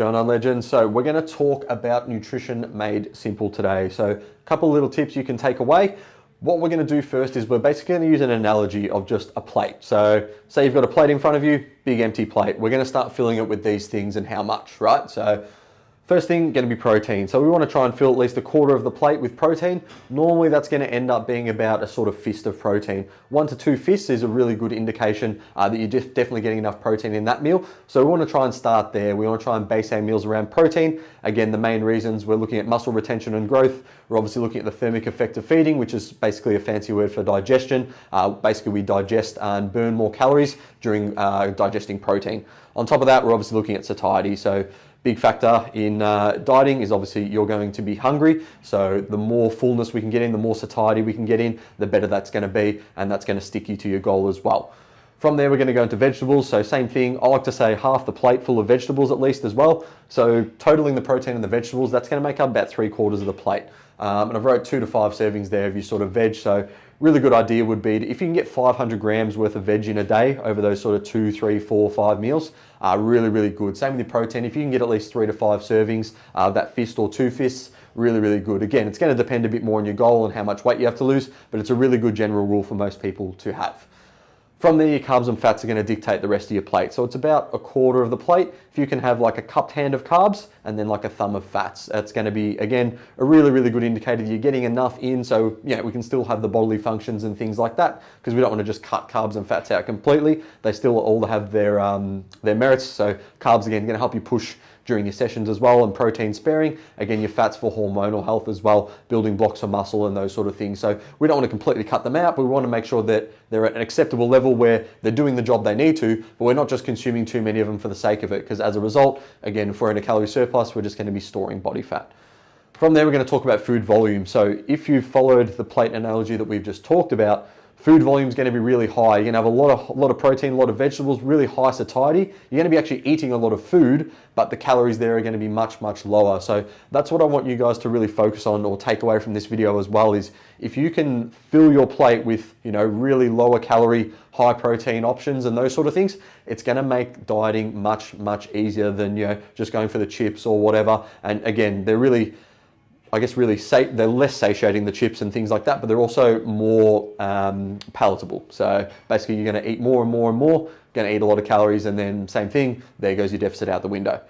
Going on, legends. So we're going to talk about nutrition made simple today. So a couple of little tips you can take away. What we're going to do first is we're basically going to use an analogy of just a plate. So say you've got a plate in front of you, big empty plate. We're going to start filling it with these things and how much, right? So first thing, going to be protein. So we want to try and fill at least a quarter of the plate with protein. Normally that's going to end up being about a sort of fist of protein. 1 to 2 fists is a really good indication that you're definitely getting enough protein in that meal. So we want to try and start there. We want to try and base our meals around protein. Again, the main reasons, we're looking at muscle retention and growth. We're obviously looking at the thermic effect of feeding, which is basically a fancy word for digestion. Basically we digest and burn more calories during digesting protein. On top of that, we're obviously looking at satiety. So big factor in dieting is obviously you're going to be hungry. So the more fullness we can get in, the more satiety we can get in, the better that's going to be, and that's going to stick you to your goal as well. From there, we're going to go into vegetables. So same thing, I like to say half the plate full of vegetables at least as well. So totaling the protein and the vegetables, that's going to make up about 3/4 of the plate. And I've wrote 2 to 5 servings there of your sort of veg. So really good idea would be if you can get 500 grams worth of veg in a day over those sort of 2, 3, 4, 5 meals, really good. Same with your protein. If you can get at least 3 to 5 servings, that fist or 2 fists, really good. Again, it's going to depend a bit more on your goal and how much weight you have to lose, but it's a really good general rule for most people to have. From there, your carbs and fats are going to dictate the rest of your plate. So it's about 1/4 of the plate. If you can have like a cupped hand of carbs and then like a thumb of fats, that's going to be, again, a really good indicator that you're getting enough in. So yeah, we can still have the bodily functions and things like that, because we don't want to just cut carbs and fats out completely. They still all have their merits. So carbs, again, going to help you push during your sessions as well, and protein sparing. Again, your fats for hormonal health as well, building blocks of muscle and those sort of things. So we don't want to completely cut them out, but we want to make sure that they're at an acceptable level where they're doing the job they need to, but we're not just consuming too many of them for the sake of it, because as a result, again, if we're in a calorie surplus, we're just going to be storing body fat. From there, we're going to talk about food volume. So if you've followed the plate analogy that we've just talked about, food volume is going to be really high. You're going to have a lot of protein, a lot of vegetables, really high satiety. You're going to be actually eating a lot of food, but the calories there are going to be much lower. So that's what I want you guys to really focus on or take away from this video as well, is if you can fill your plate with, really lower calorie, high protein options and those sort of things, it's going to make dieting much easier than, just going for the chips or whatever. And again, they're really, they're less satiating, the chips and things like that, but they're also more palatable. So basically you're going to eat more and more, going to eat a lot of calories, and then same thing, there goes your deficit out the window.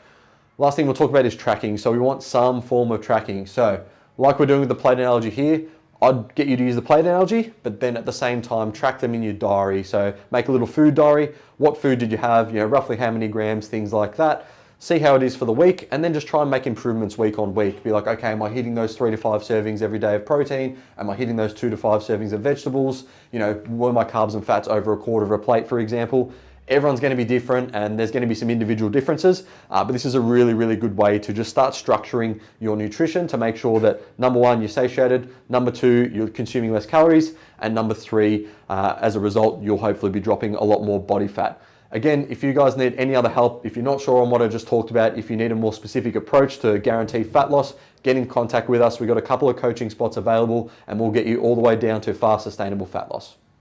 Last thing we'll talk about is tracking. So we want some form of tracking. So like we're doing with the plate analogy here, I'd get you to use the plate analogy, but then at the same time, track them in your diary. So make a little food diary. What food did you have? Roughly how many grams, things like that. See how it is for the week, and then just try and make improvements week on week. Be like, okay, am I hitting those 3 to 5 servings every day of protein? Am I hitting those 2 to 5 servings of vegetables? Were my carbs and fats over 1/4 of a plate, for example? Everyone's going to be different, and there's going to be some individual differences, but this is a really good way to just start structuring your nutrition to make sure that, number 1, you're satiated, number 2, you're consuming less calories, and number 3, as a result, you'll hopefully be dropping a lot more body fat. Again, if you guys need any other help, if you're not sure on what I just talked about, if you need a more specific approach to guarantee fat loss, get in contact with us. We've got a couple of coaching spots available, and we'll get you all the way down to fast, sustainable fat loss.